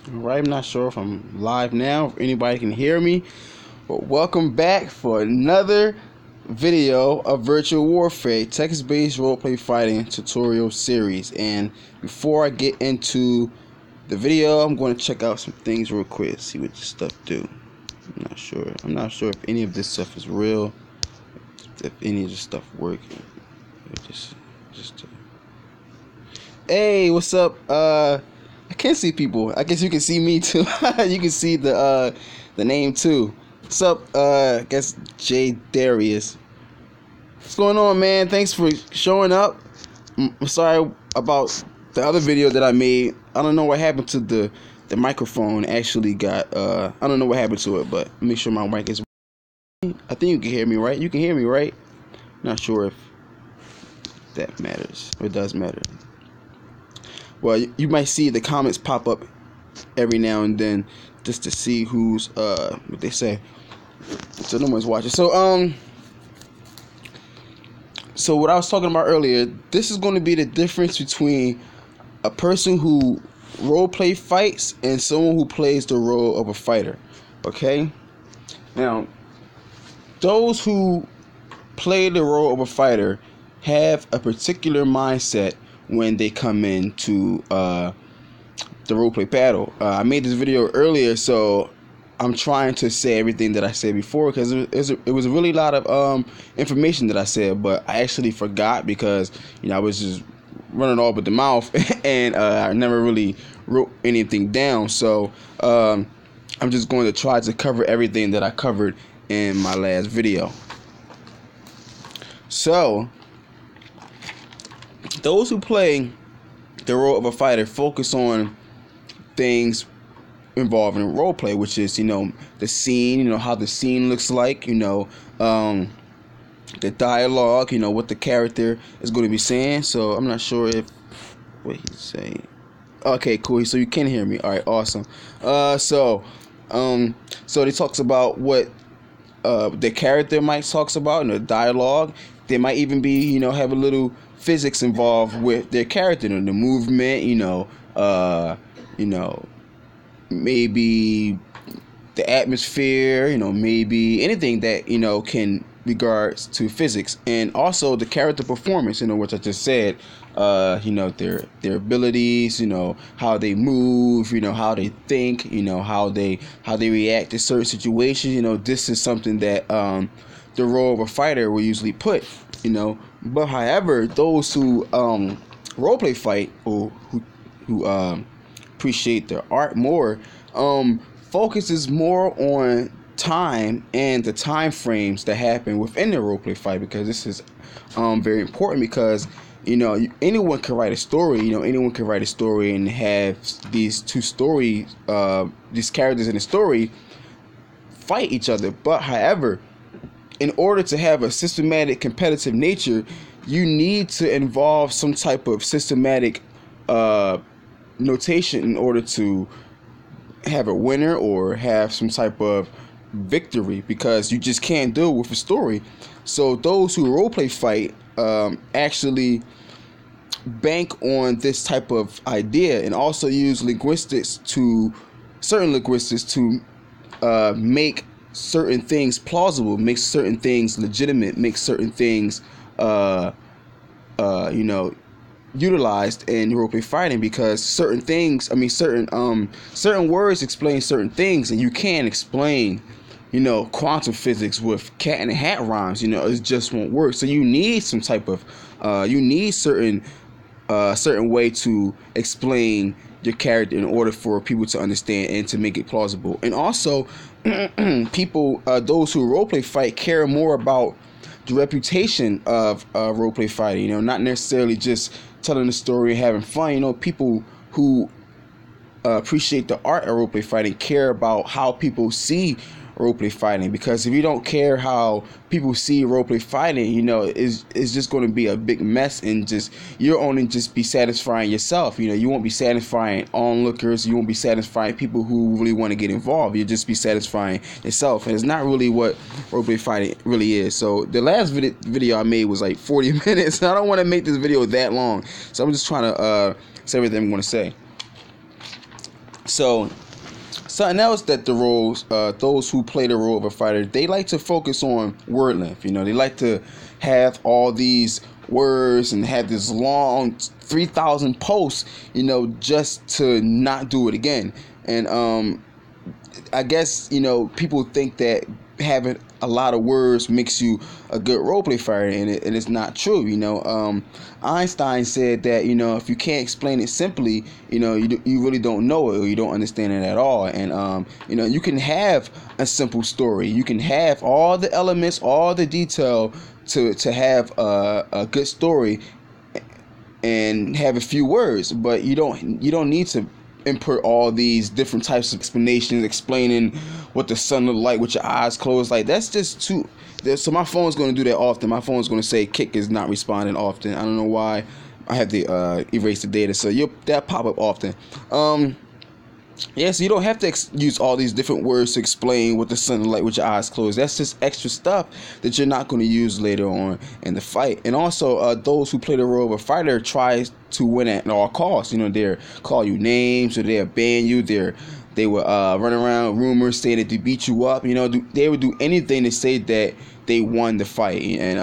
Right, I'm not sure if I'm live now, if anybody can hear me, but welcome back for another video of Virtual Warfare, text-based roleplay fighting tutorial series. And before I get into the video, I'm going to check out some things real quick, see what this stuff do. I'm not sure if any of this stuff is real, if any of this stuff works. Hey, what's up? I can't see people. I guess you can see me too. You can see the name too. What's up? I guess J Darius. What's going on, man? Thanks for showing up. I'm sorry about the other video that I made. I don't know what happened to the microphone. Actually got I don't know what happened to it, but make sure my mic is. I think you can hear me, right? You can hear me, right? Not sure if that matters. It does matter. Well, you might see the comments pop up every now and then just to see who's what they say. So no one's watching. So what I was talking about earlier, this is going to be the difference between a person who roleplay fights and someone who plays the role of a fighter. Okay? Now, those who play the role of a fighter have a particular mindset when they come into the roleplay battle. I made this video earlier, so I'm trying to say everything that I said before, because it was a really lot of information that I said, but I actually forgot because I was just running all with the mouth and I never really wrote anything down. So I'm just going to try to cover everything that I covered in my last video. So those who play the role of a fighter focus on things involving roleplay, which is, the scene, how the scene looks like, the dialogue, what the character is going to be saying. So I'm not sure if what he's saying. Okay, cool. So you can hear me. All right, awesome. So they talks about what the character might talks about in the dialogue. They might even be, have a little physics involved with their character, the movement, maybe the atmosphere, maybe anything that can regards to physics, and also the character performance, which I just said, their abilities, how they move, how they think, how they react to certain situations. This is something that the role of a fighter will usually put, But however, those who roleplay fight, or who appreciate their art more, focuses more on time and the time frames that happen within the roleplay fight, because this is very important, because anyone can write a story. Anyone can write a story and have these two stories, these characters in the story fight each other. But however, in order to have a systematic competitive nature, you need to involve some type of systematic notation in order to have a winner or have some type of victory, because you just can't do it with a story. So those who roleplay fight actually bank on this type of idea, and also use certain linguistics to make certain things plausible, make certain things legitimate, make certain things utilized in roleplay fighting, because certain things, certain words explain certain things, and you can't explain quantum physics with cat in the hat rhymes. It just won't work. So you need some type of certain way to explain your character in order for people to understand and to make it plausible. And also people, those who roleplay fight, care more about the reputation of roleplay fighting, not necessarily just telling the story and having fun. People who appreciate the art of roleplay fighting care about how people see roleplay fighting, because if you don't care how people see roleplay fighting, it's just going to be a big mess, and you're only just be satisfying yourself. You won't be satisfying onlookers, you won't be satisfying people who really want to get involved. You'll just be satisfying yourself, and it's not really what roleplay fighting really is. So the last video I made was like 40 minutes. I don't want to make this video that long, so I'm just trying to say everything I'm going to say. So something else that those who play the role of a fighter, they like to focus on word length. They like to have all these words and have this long 3,000 posts, just to not do it again. And I guess people think that having a lot of words makes you a good roleplay fighter, and it's not true. Einstein said that if you can't explain it simply, you really don't know it, or you don't understand it at all. And you can have a simple story, you can have all the elements, all the detail to have a good story and have a few words, but you don't need to input all these different types of explanations, explaining what the sun look like with your eyes closed. Like, that's just too. So my phone's going to do that often. My phone's going to say Kick is not responding often. I don't know why. I have to erase the data, so that pop up often. So you don't have to use all these different words to explain what the sun look like with your eyes closed. That's just extra stuff that you're not going to use later on in the fight. And also, those who play the role of a fighter try to win at all costs. They'll call you names, or they'll ban you. They will run around rumors saying that they beat you up. They would do anything to say that they won the fight, and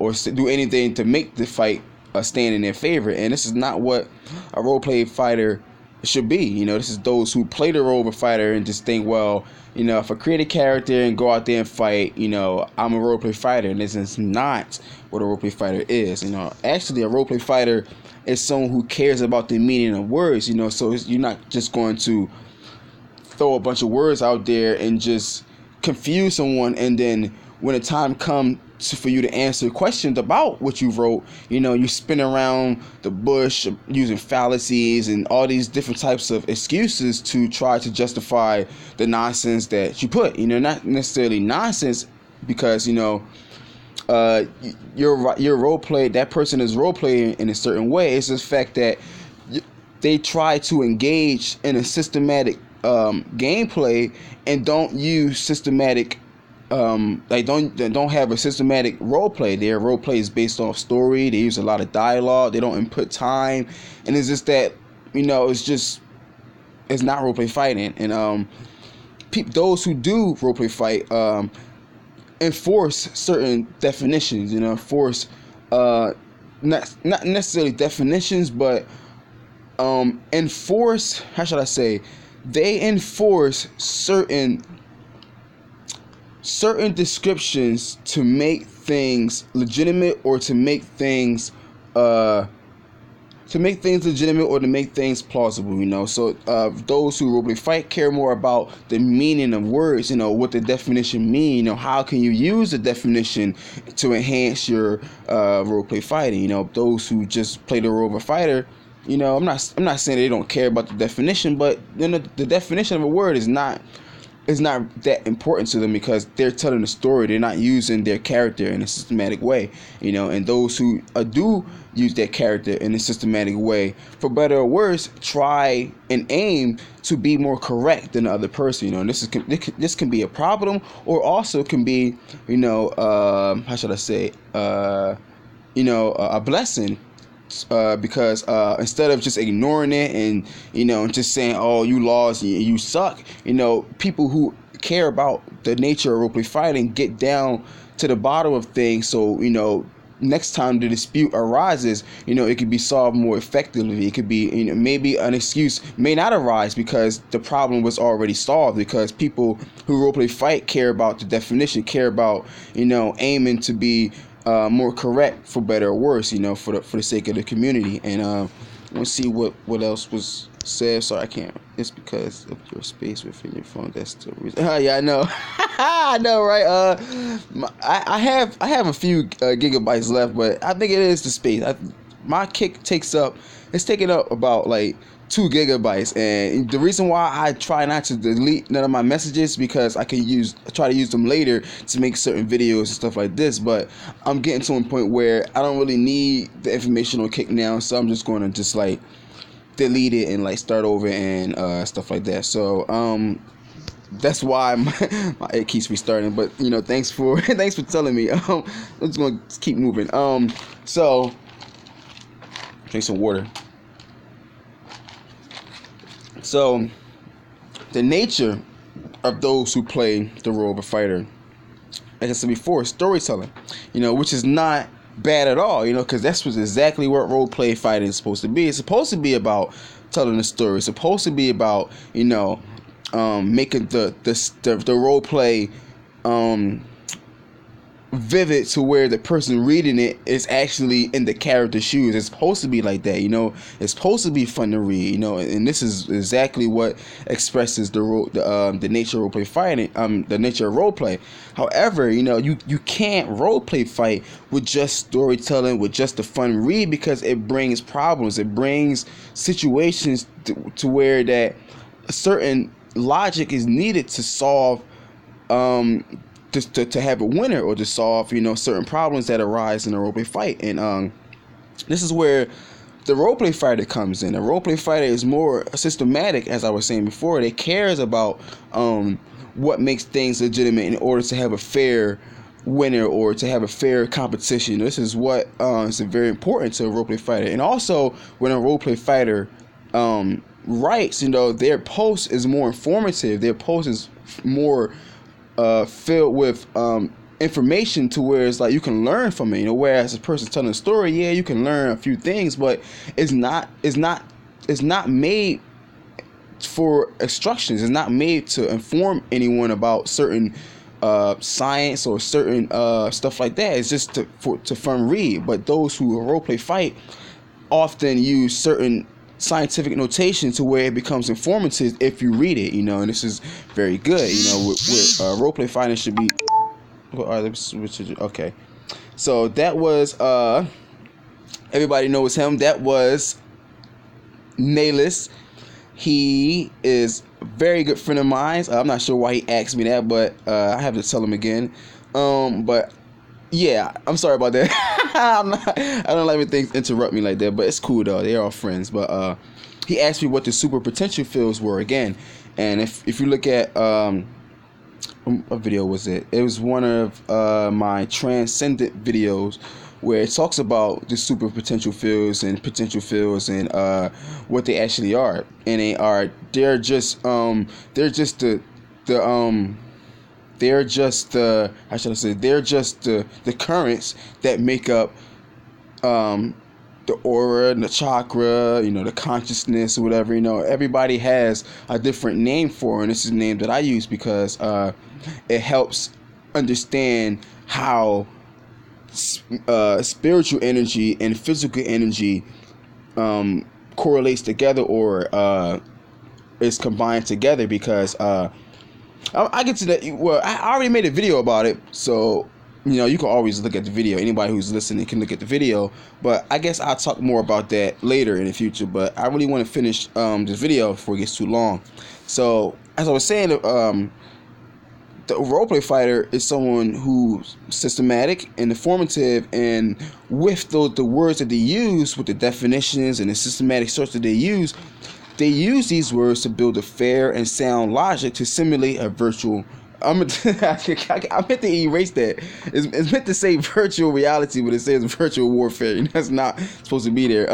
or do anything to make the fight stand in their favor. And this is not what a roleplay fighter should be. This is those who play the role of a fighter and just think, well, if I create a character and go out there and fight, I'm a roleplay fighter. And this is not what a roleplay fighter is. Actually, a roleplay fighter is someone who cares about the meaning of words. So you're not just going to throw a bunch of words out there and just confuse someone, and then when the time comes for you to answer questions about what you wrote, you spin around the bush using fallacies and all these different types of excuses to try to justify the nonsense that you put. Not necessarily nonsense, because your role play, that person is role playing in a certain way. It's the fact that they try to engage in a systematic gameplay and don't use systematic don't have a systematic role play. Their role play is based off story. They use a lot of dialogue. They don't input time, and it's just that it's not role play fighting. And those who do role play fight enforce certain definitions. Enforce not necessarily definitions, but enforce. How should I say? They enforce certain descriptions to make things legitimate, or to make things legitimate, or to make things plausible. So those who roleplay fight care more about the meaning of words, what the definition mean, how can you use the definition to enhance your roleplay fighting. Those who just play the role of a fighter, I'm not saying they don't care about the definition, but the definition of a word is not that important to them, because they're telling a story. They're not using their character in a systematic way, and those who do use their character in a systematic way, for better or worse, try and aim to be more correct than the other person. And this can be a problem, or also can be, how should I say, a blessing. Because instead of just ignoring it and just saying, oh, you lost, you suck, people who care about the nature of roleplay fighting get down to the bottom of things. So next time the dispute arises, it could be solved more effectively. It could be, maybe an excuse may not arise because the problem was already solved, because people who roleplay fight care about the definition, care about aiming to be more correct, for better or worse, for the sake of the community. And let's see what else was said. Sorry, I can't. It's because of your space within your phone. That's the reason. Yeah, I know. I know, right? I have a few gigabytes left, but I think it is the space. My Kick it's taking up about like 2 gigabytes, and the reason why I try not to delete none of my messages, because I try to use them later to make certain videos and stuff like this. But I'm getting to a point where I don't really need the information on Kick now, so I'm just going to just like delete it and like start over and stuff like that. So that's why it keeps restarting. But thanks for telling me. I'm just gonna keep moving. So drink some water. So the nature of those who play the role of a fighter, like I said before, storytelling, which is not bad at all, because that's exactly what role play fighting is supposed to be. It's supposed to be about telling a story. It's supposed to be about, making the role play vivid to where the person reading it is actually in the character's shoes. It's supposed to be like that, It's supposed to be fun to read, and this is exactly what expresses the nature of role play fighting, the nature of role play. However, you can't role play fight with just storytelling, with just the fun read, because it brings problems. It brings situations to where that a certain logic is needed to solve to have a winner, or to solve certain problems that arise in a roleplay fight. And this is where the roleplay fighter comes in. A roleplay fighter is more systematic, as I was saying before. They cares about what makes things legitimate in order to have a fair winner, or to have a fair competition. This is what is very important to a roleplay fighter. And also, when a roleplay fighter writes, their post is more informative. Their post is more filled with information, to where it's like you can learn from it. Whereas a person telling a story, yeah, you can learn a few things, but it's not made for instructions. It's not made to inform anyone about certain science or certain stuff like that. It's just to fun read. But those who roleplay fight often use certain scientific notation to where it becomes informative if you read it, and this is very good. With roleplay fighting should be. Okay, so that was everybody knows him. That was Nayless. He is a very good friend of mine. I'm not sure why he asked me that, but I have to tell him again. But yeah, I'm sorry about that. I don't like when things interrupt me like that, but it's cool though. They're all friends. But he asked me what the super potential fields were again, and if you look at what video was it? It was one of my transcendent videos where it talks about the super potential fields and potential fields and what they actually are, and they're just the currents that make up the aura and the chakra, the consciousness or whatever. Everybody has a different name for it, and this is the name that I use because it helps understand how spiritual energy and physical energy correlates together, or is combined together, because I get to that. Well, I already made a video about it, so you can always look at the video. Anybody who's listening can look at the video, but I guess I'll talk more about that later in the future. But I really want to finish this video before it gets too long. So, as I was saying, the roleplay fighter is someone who's systematic and informative, and with the words that they use, with the definitions and the systematic source that they use these words to build a fair and sound logic to simulate a virtual. I meant to erase that. It's meant to say virtual reality, but it says virtual warfare. That's not supposed to be there.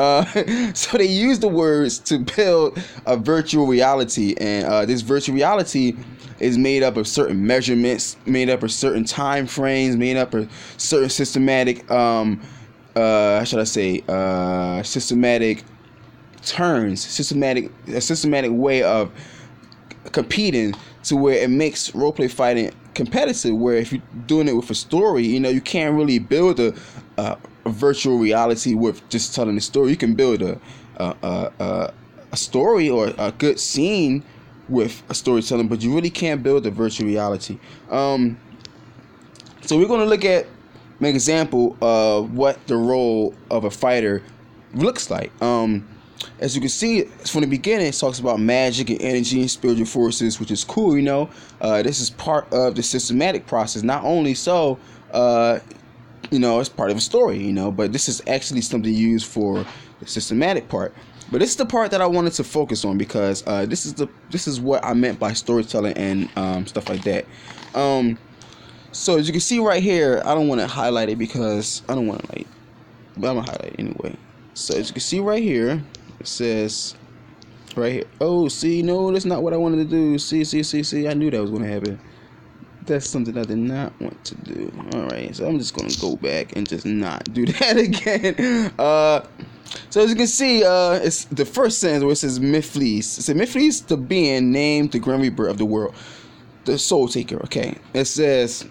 So they use the words to build a virtual reality, and this virtual reality is made up of certain measurements, made up of certain time frames, made up of certain systematic, systematic turns, a systematic way of competing, to where it makes roleplay fighting competitive. Where if you're doing it with a story, you can't really build a virtual reality with just telling the story. You can build a story or a good scene with a storytelling, but you really can't build a virtual reality. So we're going to look at an example of what the role of a fighter looks like. As you can see from the beginning, it talks about magic and energy and spiritual forces, which is cool. This is part of the systematic process. Not only so, it's part of a story, but this is actually something used for the systematic part. But this is the part that I wanted to focus on, because this is what I meant by storytelling and stuff like that. So as you can see right here, I don't want to highlight it because I don't want to but I'm gonna highlight it anyway. So as you can see right here, it says right here. Oh, see, no, that's not what I wanted to do. See, I knew that was going to happen. That's something I did not want to do. All right, so I'm just going to go back and just not do that again. So as you can see, it's the first sentence where it says Miflis. It says Miflis, the being named the Grim Reaper of the world, the Soul Taker. Okay, it says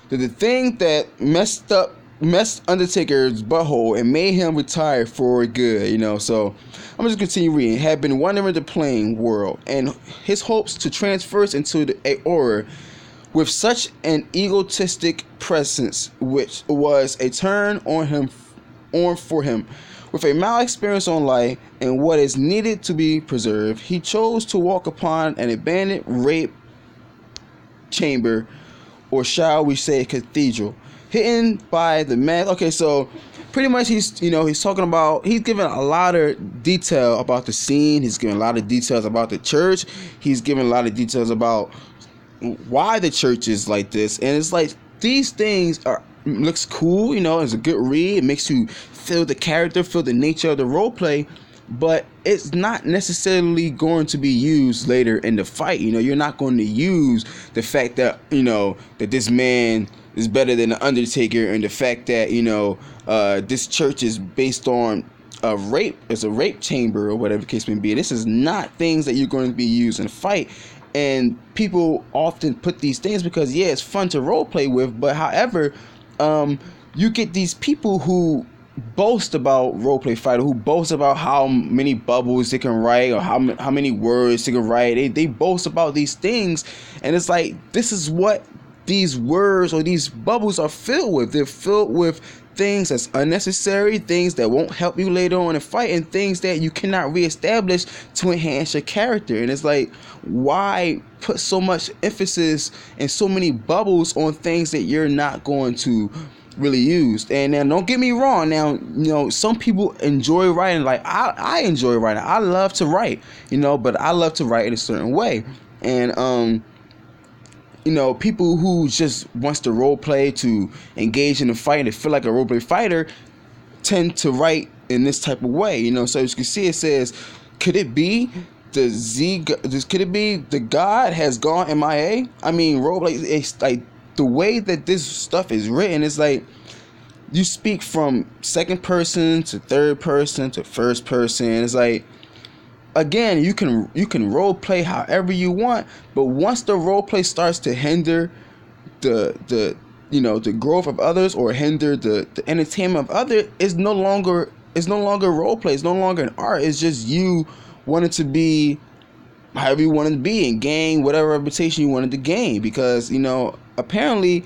that the thing that messed Undertaker's butthole and made him retire for good. You know, so I'm just continue reading. Had been wandering the plane world, and his hopes to transfer into the aura with such an egotistic presence, which was a turn on for him. With a mild experience on life and what is needed to be preserved, he chose to walk upon an abandoned rape chamber, or shall we say cathedral, hidden by the man. Okay, so pretty much he's talking about, he's giving a lot of detail about the scene. He's giving a lot of details about the church. He's giving a lot of details about why the church is like this. And it's like, these things looks cool, it's a good read. It makes you feel the character, feel the nature of the role play, but it's not necessarily going to be used later in the fight. You're not going to use the fact that that this man is better than the Undertaker, and the fact that this church is based on a rape, it's a rape chamber or whatever the case may be. This is not things that you're going to be used in a fight. And people often put these things because it's fun to role play with, but however, you get these people who boast about roleplay fighter, who boast about how many bubbles they can write or how many words they can write. They boast about these things, and it's like, this is what these words or these bubbles are filled with. They're filled with things that's unnecessary, things that won't help you later on in a fight, and things that you cannot reestablish to enhance your character. And it's like, why put so much emphasis and so many bubbles on things that you're not going to really use? And now, don't get me wrong, now some people enjoy writing. Like I enjoy writing. I love to write, but I love to write in a certain way. And people who just wants to role play, to engage in a fight and feel like a role play fighter, tend to write in this type of way. So as you can see, it says, could it be the god has gone MIA? I mean, role play, it's like the way that this stuff is written, is like you speak from second person to third person to first person. It's like, again, you can role play however you want, but once the role play starts to hinder the growth of others, or hinder the entertainment of others, it's no longer role play. It's no longer an art. It's just you wanted to be however you wanted to be and gain whatever reputation you wanted to gain. Because apparently,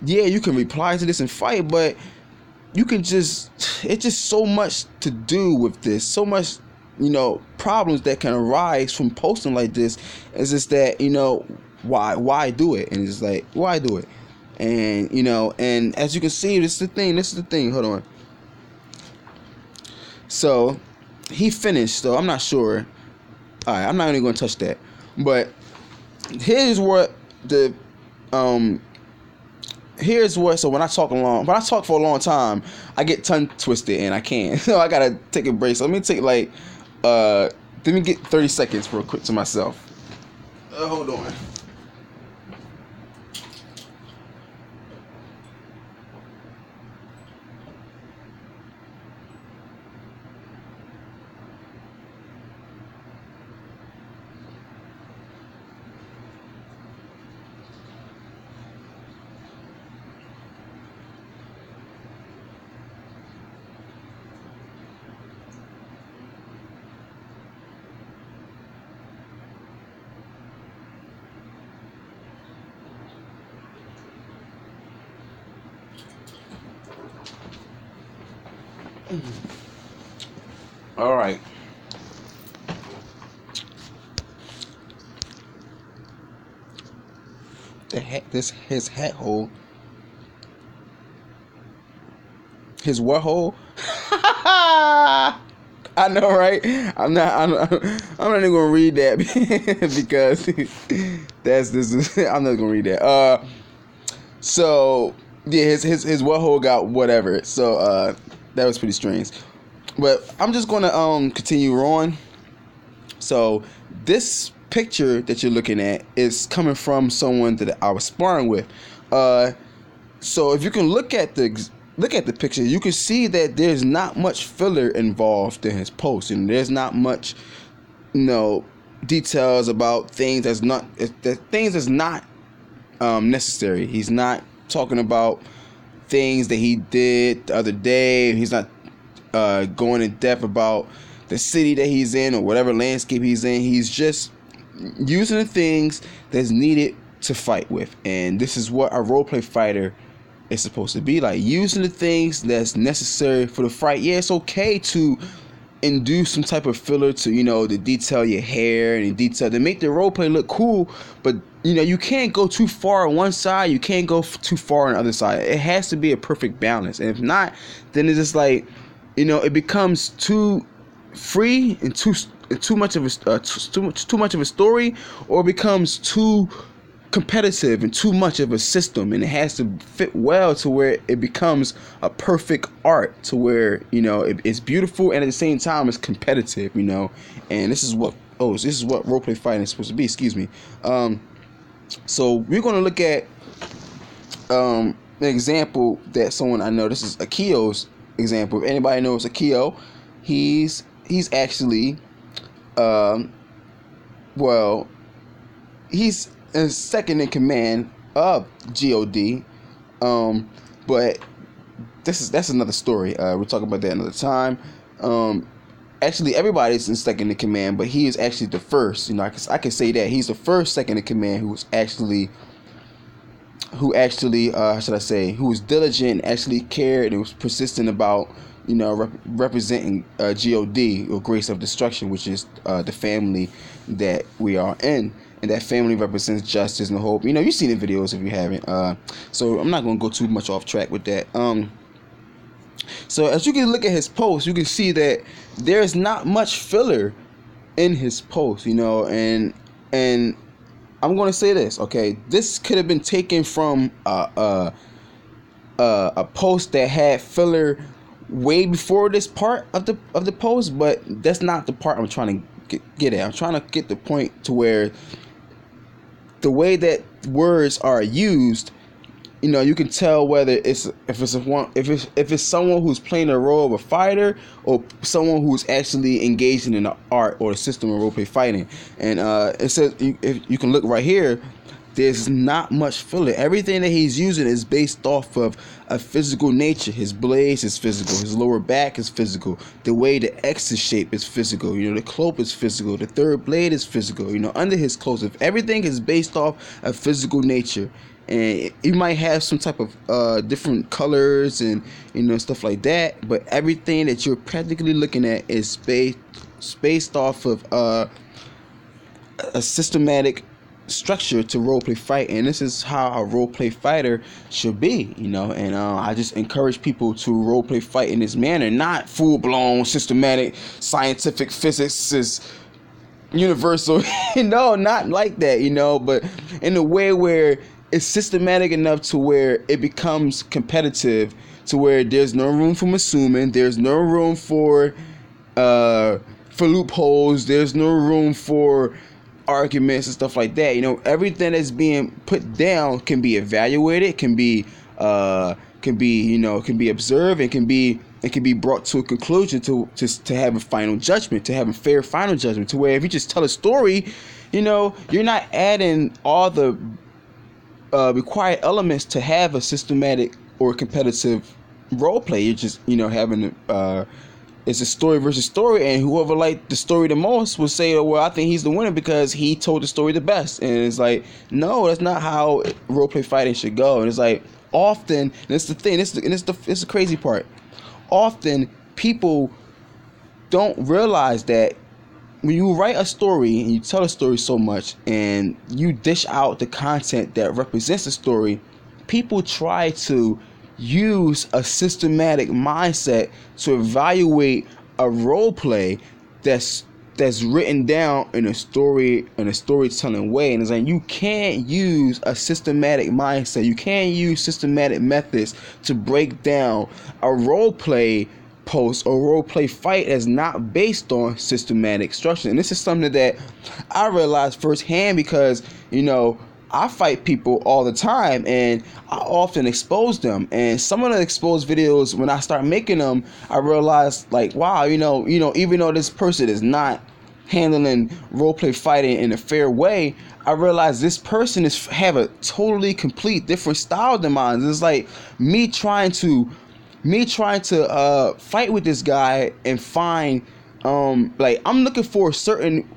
you can reply to this and fight, but you can it's just so much to do with this, so much problems that can arise from posting like this. Is just that why do it? And it's like, why do it? And and as you can see, this is the thing, hold on. So he finished, so I'm not sure. Alright, I'm not even gonna touch that. But here's what so when I talk for a long time, I get tongue twisted and I can't. So I gotta take a break. So let me take let me get 30 seconds real quick to myself. Hold on. All right. His hat hole. His what hole? I know, right? I'm not even gonna read that because I'm not gonna read that. So yeah, his what hole got whatever. So that was pretty strange. But I'm just gonna continue on. So this picture that you're looking at is coming from someone that I was sparring with. So if you can look at the picture, you can see that there's not much filler involved in his post, and there's not much, details about things that's not necessary. He's not talking about things that he did the other day. He's not going in depth about the city that he's in or whatever landscape he's in. He's just using the things that's needed to fight with, and this is what a roleplay fighter is supposed to be like, using the things that's necessary for the fight. Yeah, it's okay to induce some type of filler to to detail your hair and detail to make the roleplay look cool, but you can't go too far on one side, you can't go too far on the other side. It has to be a perfect balance, and if not, then it's just like it becomes too free and too much of a story, or it becomes too competitive and too much of a system, and it has to fit well to where it becomes a perfect art, to where it's beautiful and at the same time it's competitive, and this is what roleplay fighting is supposed to be. Excuse me. So we're going to look at an example that someone I know. This is Akio's example. If anybody knows Akio, he's actually he's second in command of God, but that's another story. We'll talk about that another time. Actually, everybody's in second in command, but he is actually the first. I can say that he's the first second in command who was diligent, actually cared, and was persistent about representing God, or Grace of Destruction, which is the family that we are in. And that family represents justice and hope. You've seen the videos if you haven't. So I'm not going to go too much off track with that. So as you can look at his post, you can see that there's not much filler in his post, and I'm going to say this, okay? This could have been taken from a post that had filler way before this part of the post, but that's not the part I'm trying to get at. I'm trying to get the point to where the way that words are used, you can tell whether if it's someone who's playing a role of a fighter or someone who's actually engaging in the art or the system of roleplay fighting. And it says, if you can look right here, there's not much filler. Everything that he's using is based off of a physical nature. His blades is physical. His lower back is physical. The way the X is shaped is physical. The cloak is physical. The third blade is physical. Under his clothes, everything is based off a physical nature. And you might have some type of different colors and stuff like that, but everything that you're practically looking at is based off of a systematic structure to roleplay fight, and this is how a roleplay fighter should be, and I just encourage people to roleplay fight in this manner, not full-blown systematic scientific physics is universal, not like that, but in a way where it's systematic enough to where it becomes competitive, to where there's no room for assuming, there's no room for loopholes, there's no room for arguments and stuff like that. Everything that's being put down can be evaluated, can be observed, and can be brought to a conclusion to have a final judgment, to have a fair final judgment, to where if you just tell a story, you're not adding all the required elements to have a systematic or competitive role play. You're just having it's a story versus story, and whoever liked the story the most will say, oh, well, I think he's the winner because he told the story the best. And it's like, no, that's not how roleplay fighting should go. And it's like, often, and it's the thing, it's the crazy part, often people don't realize that when you write a story and you tell a story so much and you dish out the content that represents the story, people try to use a systematic mindset to evaluate a role play that's written down in a storytelling way. And it's like, you can't use a systematic mindset, you can't use systematic methods to break down a role play post or role play fight is not based on systematic structure. And this is something that I realized firsthand because, I fight people all the time and I often expose them. And some of the exposed videos, when I start making them, I realized like, wow, even though this person is not handling roleplay fighting in a fair way, I realize this person have a totally complete different style than mine. It's like me trying to fight with this guy and find like I'm looking for certain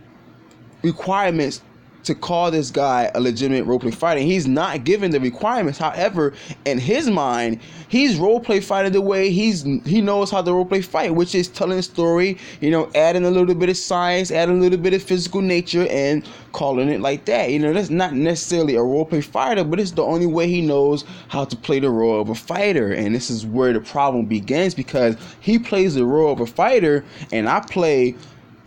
requirements to call this guy a legitimate roleplay fighter. He's not given the requirements. However, in his mind, he's roleplay fighting the way he knows how to roleplay fight, which is telling a story, adding a little bit of science, adding a little bit of physical nature, and calling it like that. That's not necessarily a roleplay fighter, but it's the only way he knows how to play the role of a fighter. And this is where the problem begins, because he plays the role of a fighter, and I play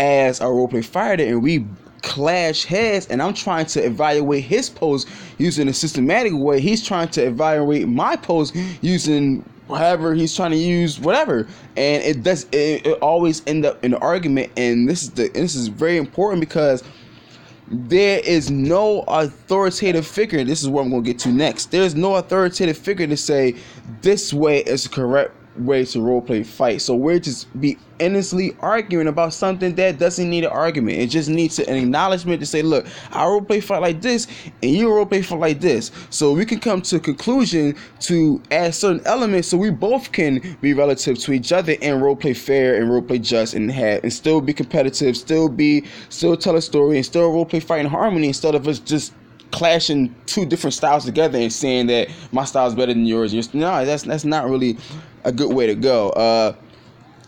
as a roleplay fighter, and we clash heads, and I'm trying to evaluate his pose using a systematic way. He's trying to evaluate my pose using however he's trying to use whatever, and it always end up in an argument. And this is very important because there is no authoritative figure. This is what I'm going to get to next. There's no authoritative figure to say this way is the correct way to roleplay fight. So we're just be endlessly arguing about something that doesn't need an argument. It just needs an acknowledgement to say, look, I roleplay fight like this and you roleplay fight like this, so we can come to a conclusion to add certain elements so we both can be relative to each other and roleplay fair and roleplay just and still be competitive, still tell a story and still roleplay fight in harmony, instead of us just clashing two different styles together and saying that my style is better than yours. No, that's not really a good way to go.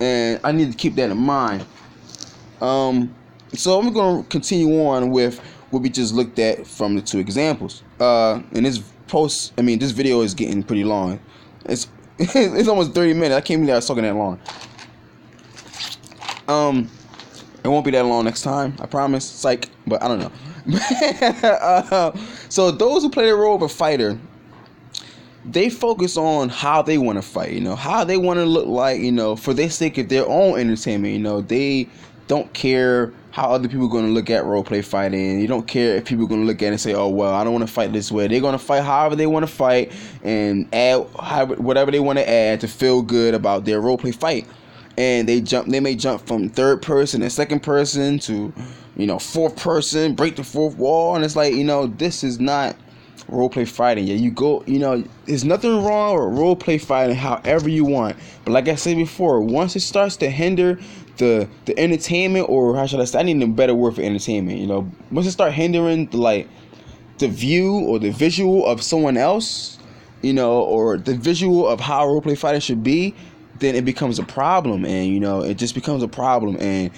And I need to keep that in mind. So I'm going to continue on with what we just looked at from the two examples. And this video is getting pretty long. It's almost 30 minutes. I can't believe I was talking that long. It won't be that long next time, I promise. Psych, but I don't know. So those who play the role of a fighter, they focus on how they want to fight, how they want to look like, for their sake of their own entertainment. They don't care how other people are going to look at roleplay fighting. You don't care if people are going to look at it and say, oh, well, I don't want to fight this way. They're going to fight however they want to fight and add whatever they want to add to feel good about their roleplay fight. And they may jump from third person and second person to, fourth person, break the fourth wall. And it's like, this is not roleplay fighting. There's nothing wrong with roleplay fighting however you want. But like I said before, once it starts to hinder the entertainment, or how should I say, I need a better word for entertainment, once it starts hindering the view or the visual of someone else, or the visual of how roleplay fighting should be, then it becomes a problem. And it just becomes a problem. And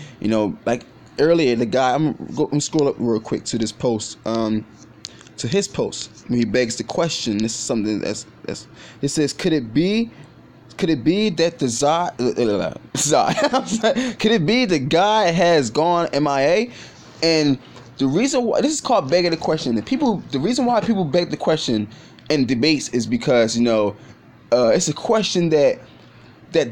like earlier, the guy, I'm scroll up real quick to this post, to his post, when he begs the question. This is something it says, could it be that could it be the guy has gone MIA? And the reason why this is called begging the question, the reason why people beg the question in debates is because it's a question that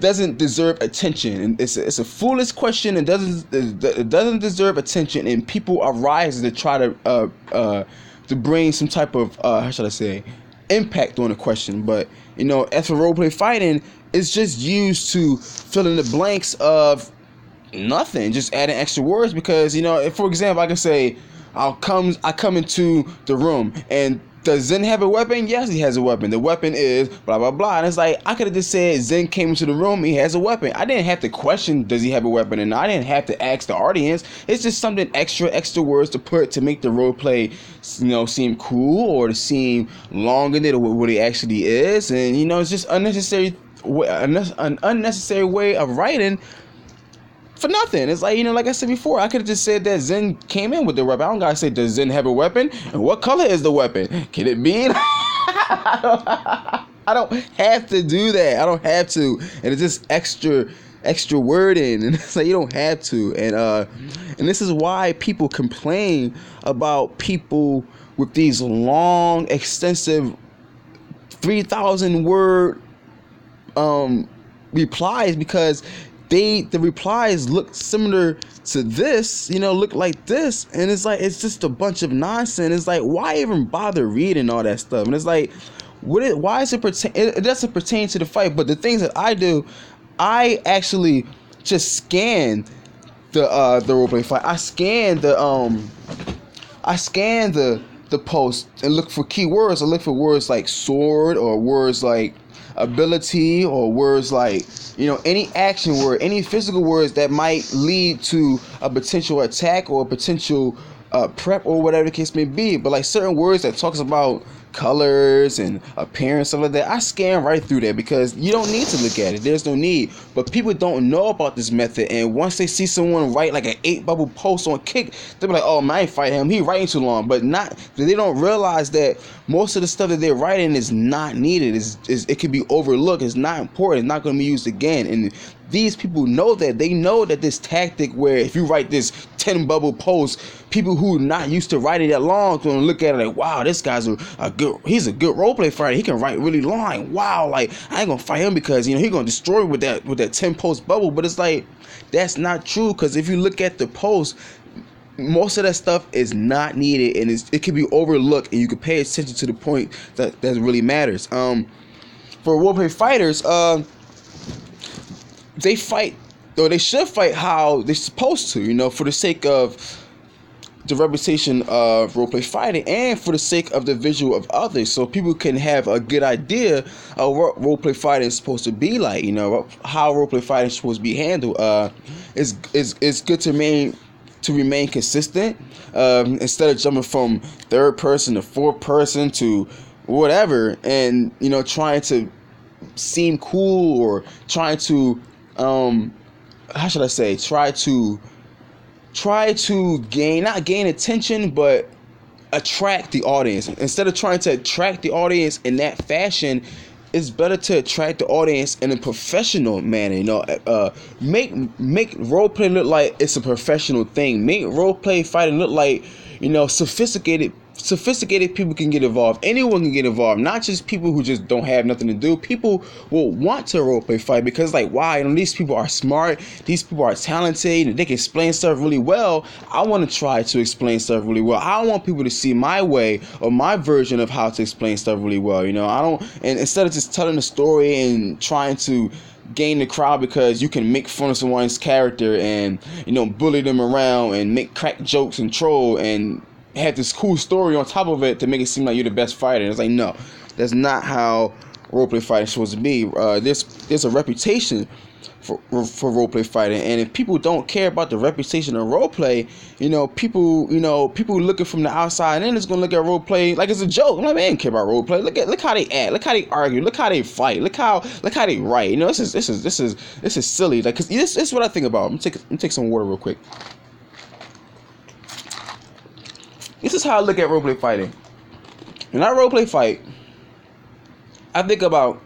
doesn't deserve attention, and it's a foolish question and doesn't deserve attention, and people are rising to try to bring some type of how should I say, impact on the question. But as for roleplay fighting, it's just used to fill in the blanks of nothing, just adding extra words. Because if, for example, I can say I come into the room, and does Zen have a weapon? Yes, he has a weapon. The weapon is blah blah blah. And it's like, I could have just said Zen came into the room, he has a weapon. I didn't have to question does he have a weapon, and I didn't have to ask the audience. It's just something extra words to put to make the role play seem cool, or to seem longer than what it actually is. And it's just an unnecessary way of writing for nothing. It's like, like I said before, I could have just said that Zen came in with the weapon. I don't gotta say, does Zen have a weapon? And what color is the weapon? Can it be? I don't have to do that. I don't have to. And it's just extra wording. And it's like, you don't have to. And this is why people complain about people with these long, extensive 3,000 word replies because the replies look similar to this, look like this, and it's like it's just a bunch of nonsense. It's like, why even bother reading all that stuff? And it's like, why is it pertain? It doesn't pertain to the fight, but the things that I do, I actually just scan the roleplay fight. I scan the post and look for keywords. I look for words like sword, or words like ability, or words like, any action word, any physical words that might lead to a potential attack or a potential prep, or whatever the case may be. But like certain words that talks about colors and appearance, stuff like that, I scan right through that because you don't need to look at it. There's no need. But people don't know about this method, and once they see someone write like an 8-bubble post on Kick, they'll be like, oh man, I ain't fighting him, he writing too long. But they don't realize that most of the stuff that they're writing is not needed. It can be overlooked. It's not important. It's not going to be used again. And these people know that. They know that this tactic where if you write this 10-bubble post, people who are not used to writing that long are going to look at it like, wow, this guy's he's a good roleplay fighter. He can write really long. Wow, like I ain't gonna fight him because he's gonna destroy with that 10-post bubble. But it's like, that's not true, because if you look at the post, most of that stuff is not needed, and it can be overlooked, and you can pay attention to the point that really matters. For roleplay fighters, they fight, or they should fight how they're supposed to, for the sake of the reputation of roleplay fighting, and for the sake of the visual of others, so people can have a good idea of what roleplay fighting is supposed to be like, how roleplay fighting is supposed to be handled. It's good to remain consistent, instead of jumping from third person to fourth person to whatever, and trying to seem cool, or trying to how should I say, try to not gain attention, but attract the audience. Instead of trying to attract the audience in that fashion, it's better to attract the audience in a professional manner. Make roleplay look like it's a professional thing. Make roleplay fighting look like, sophisticated people can get involved. Anyone can get involved, not just people who just don't have nothing to do. People will want to roleplay fight because, like, wow, these people are smart, these people are talented, they can explain stuff really well. I want to try to explain stuff really well. I want people to see my way or my version of how to explain stuff really well. And instead of just telling a story and trying to gain the crowd because you can make fun of someone's character and bully them around and make crack jokes and troll and have this cool story on top of it to make it seem like you're the best fighter. It's like, no, that's not how roleplay fighting is supposed to be. There's a reputation for roleplay fighting, and if people don't care about the reputation of roleplay, people looking from the outside in is gonna look at roleplay like it's a joke. I'm like, man, I don't care about roleplay. Look how they act. Look how they argue. Look how they fight. Look how they write. This is silly. Like, cause this is what I think about. Let me take some water real quick. This is how I look at roleplay fighting. When I roleplay fight, I think about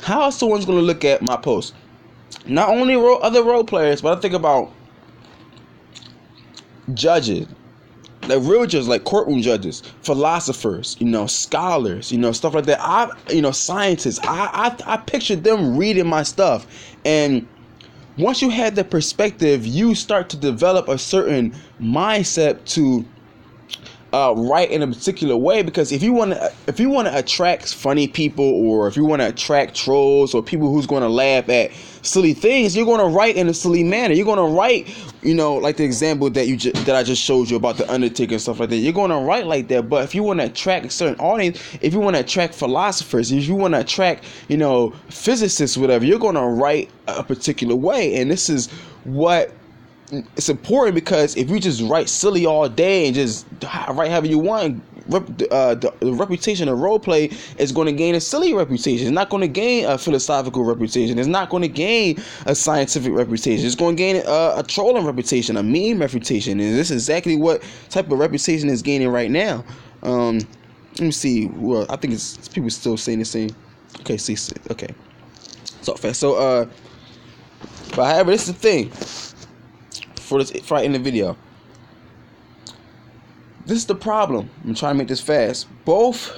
how someone's going to look at my post. Not only other role players, but I think about judges, like real judges, like courtroom judges, philosophers, scholars, stuff like that. Scientists. I picture them reading my stuff, and once you have that perspective, you start to develop a certain mindset to write in a particular way, because if you want to attract funny people, or if you want to attract trolls or people who's going to laugh at silly things, you're going to write in a silly manner. You're going to write, like the example that I just showed you about the Undertaker and stuff like that. You're going to write like that. But if you want to attract a certain audience, if you want to attract philosophers, if you want to attract, physicists, whatever, you're going to write a particular way. And this is what it's important, because if you just write silly all day and just write however you want, the reputation of roleplay is going to gain a silly reputation. It's not going to gain a philosophical reputation. It's not going to gain a scientific reputation. It's going to gain a trolling reputation, a meme reputation, and this is exactly what type of reputation it's gaining right now. Let me see. Well, I think it's people still saying the same. Okay, okay. So fast. So but however, this is the thing. For in the video, this is the problem. I'm trying to make this fast. Both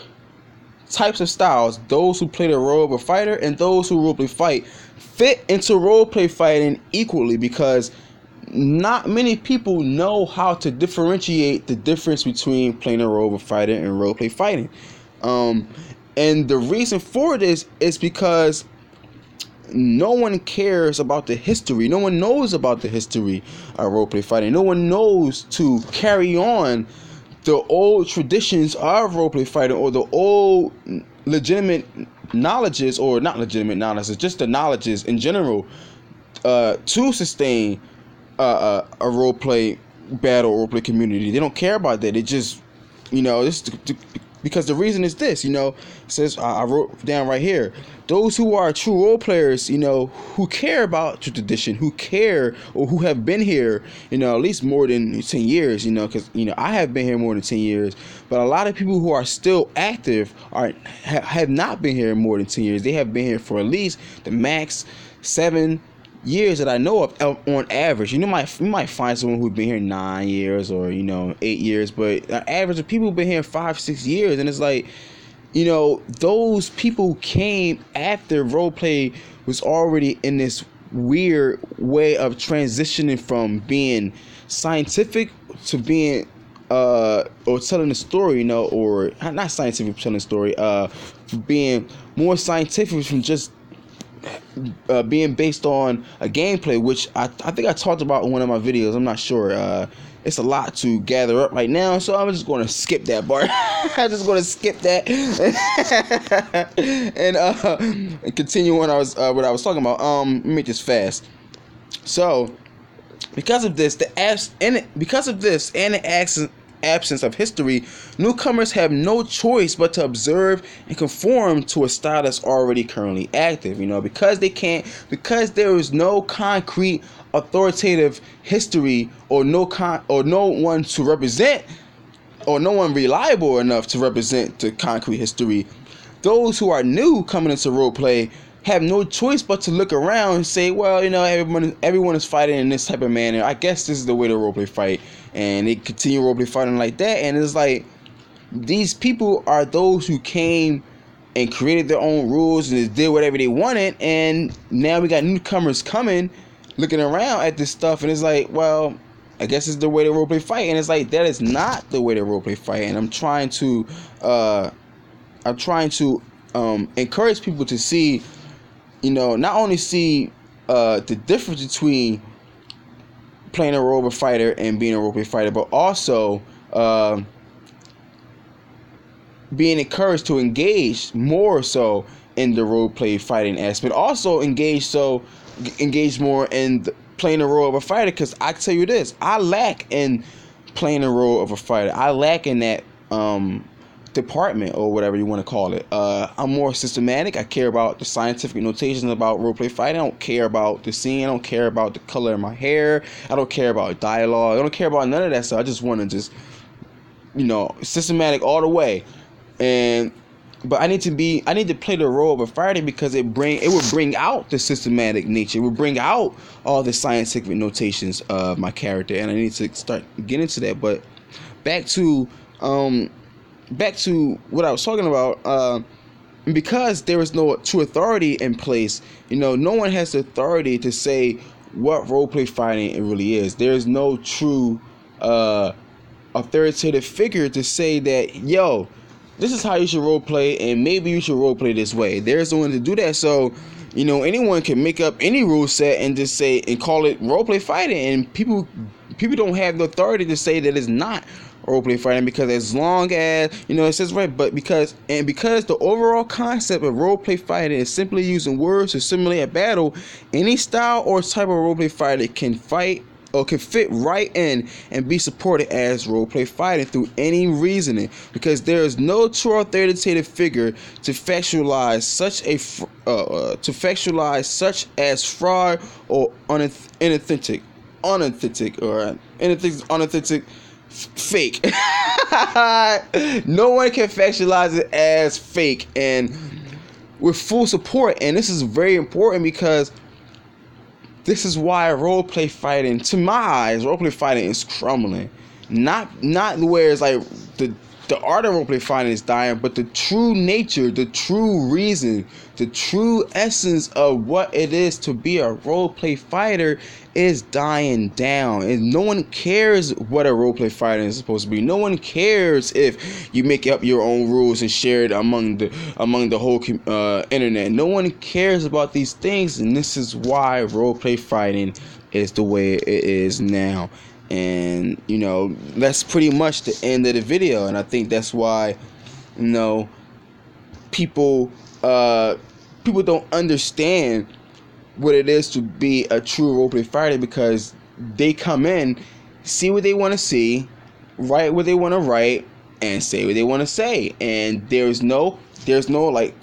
types of styles, those who play the role of a fighter and those who roleplay fight, fit into roleplay fighting equally, because not many people know how to differentiate the difference between playing the role of a fighter and roleplay fighting. And the reason for this is because no one cares about the history. No one knows about the history of roleplay fighting. No one knows to carry on the old traditions of roleplay fighting, or the old legitimate knowledges, or not legitimate knowledges, just the knowledges in general, to sustain a roleplay battle, roleplay community. They don't care about that. They just, because the reason is this, it says, I wrote down right here, those who are true role players, who care about the tradition, who care, or who have been here, at least more than 10 years, because, I have been here more than 10 years, but a lot of people who are still active have not been here more than 10 years. They have been here for at least the max 7 years that I know of on average. You might find someone who's been here 9 years or 8 years, but an average of people who've been here 5-6 years, and it's like, those people came after roleplay was already in this weird way of transitioning from being scientific to being or telling a story, or not scientific telling a story, being more scientific from just being based on a gameplay, which I think I talked about in one of my videos. I'm not sure. It's a lot to gather up right now, so I'm just going to skip that part. I'm just going to skip that and continue what I was talking about. Let me make this fast. So, because of this, and the absence of history, newcomers have no choice but to observe and conform to a style that's already currently active. Because there is no concrete authoritative history, or no one to represent, or no one reliable enough to represent the concrete history. Those who are new coming into roleplay have no choice but to look around and say, well, everyone is fighting in this type of manner. I guess this is the way to roleplay fight. And they continue roleplay fighting like that. And it's like, these people are those who came and created their own rules and did whatever they wanted. And now we got newcomers coming, looking around at this stuff. And it's like, well, I guess it's the way to roleplay fight. And it's like, that is not the way to roleplay fight. And I'm trying to encourage people to see, not only see the difference between playing a role of a fighter and being a roleplay fighter, but also being encouraged to engage more so in the roleplay fighting aspect. Also engage more in playing the role of a fighter, because I tell you this, I lack in playing the role of a fighter. I lack in that department, or whatever you want to call it. I'm more systematic. I care about the scientific notations about roleplay fighting. I don't care about the scene. I don't care about the color of my hair. I don't care about dialogue. I don't care about none of that stuff. I just want to systematic all the way. But I need to play the role of a fighter, because it would bring out the systematic nature. It would bring out all the scientific notations of my character, and I need to start getting into that. But back to what I was talking about, because there is no true authority in place, no one has the authority to say what roleplay fighting it really is. There is no true authoritative figure to say that, yo, this is how you should roleplay, and maybe you should roleplay this way. There's no one to do that. So, anyone can make up any rule set and just say and call it roleplay fighting, and people don't have the authority to say that it's not roleplay fighting, because as long as it says right, but because the overall concept of roleplay fighting is simply using words to simulate a battle, any style or type of roleplay fighter can fight or can fit right in and be supported as roleplay fighting through any reasoning, because there is no true authoritative figure to factualize such as fraud or unauthentic fake. No one can factualize it as fake and with full support. And this is very important, because this is why roleplay fighting, to my eyes, roleplay fighting is crumbling. Not where it's like the art of roleplay fighting is dying, but the true nature, the true reason, the true essence of what it is to be a roleplay fighter is dying down. And no one cares what a roleplay fighter is supposed to be. No one cares if you make up your own rules and share it among the whole internet. No one cares about these things, and this is why roleplay fighting is the way it is now. And you know, that's pretty much the end of the video. And I think that's why, you know, people don't understand what it is to be a true roleplay fighter, because they come in, see what they want to see, write what they want to write, and say what they want to say. And there's no like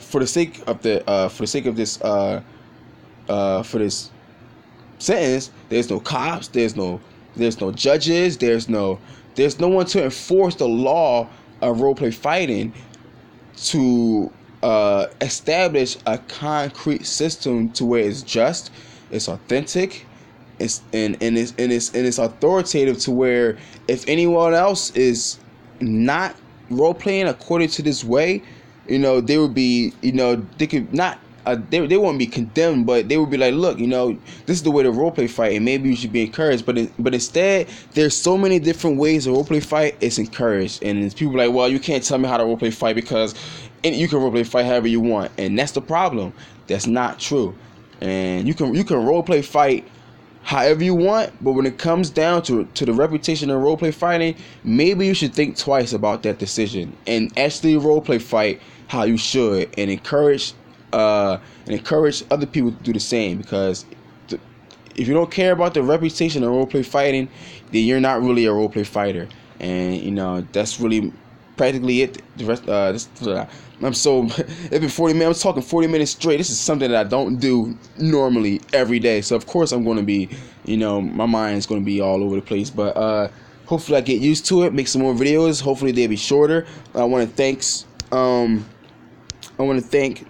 for the sake of this sentence, there's no cops, there's no judges, there's no one to enforce the law of roleplay fighting to establish a concrete system to where it's just, it's authentic, it's authoritative, to where if anyone else is not role playing according to this way, you know, they would be, you know, they could not. They won't be condemned, but they would be like, look, you know, this is the way to roleplay fight, and maybe you should be encouraged. But instead, there's so many different ways to roleplay fight. It's encouraged, and people are like, well, you can't tell me how to roleplay fight because you can roleplay fight however you want, and that's the problem. That's not true. And you can roleplay fight however you want, but when it comes down to the reputation of roleplay fighting, maybe you should think twice about that decision and actually roleplay fight how you should, and encourage other people to do the same. Because if you don't care about the reputation of roleplay fighting, then you're not really a roleplay fighter. And you know, that's really practically it. The rest, it's been 40 minutes. I'm talking 40 minutes straight. This is something that I don't do normally every day. So of course I'm going to be, you know, my mind's going to be all over the place. But hopefully I get used to it. Make some more videos. Hopefully they'll be shorter. I want to thank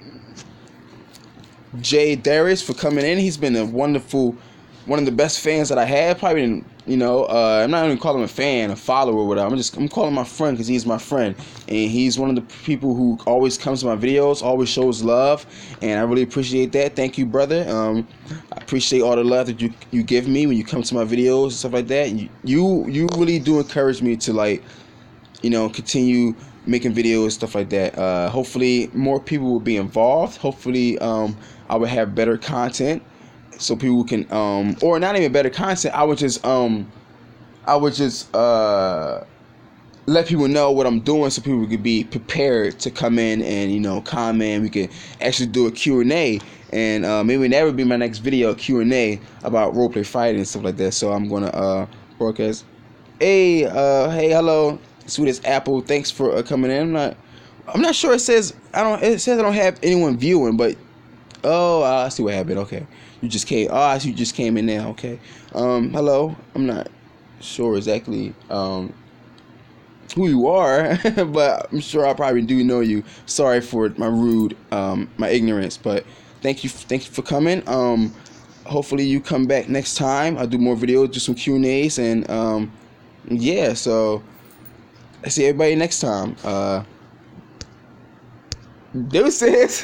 Jay Darius for coming in. He's been one of the best fans that I had. Probably, you know, I'm not even calling him a fan, a follower, or whatever. I'm calling him my friend because he's my friend, and he's one of the people who always comes to my videos, always shows love, and I really appreciate that. Thank you, brother. I appreciate all the love that you give me when you come to my videos and stuff like that. You really do encourage me to, like, you know, continue making videos, stuff like that. Hopefully more people will be involved. Hopefully I would have better content so people can or not even better content. I would just let people know what I'm doing so people could be prepared to come in and, you know, comment. We could actually do a Q&A, and maybe that would be my next video, a Q&A about roleplay fighting and stuff like that. So I'm gonna broadcast. Hey, hello, sweet as apple. Thanks for coming in. I'm not sure. It says I don't have anyone viewing, but I see what happened. Okay, you just came. Oh, I see you just came in now. Okay. Hello. I'm not sure exactly who you are, but I'm sure I probably do know you. Sorry for my rude, my ignorance, but thank you for coming. Hopefully you come back next time. I'll do more videos, do some Q&As, and yeah. So I see everybody next time. Deuces.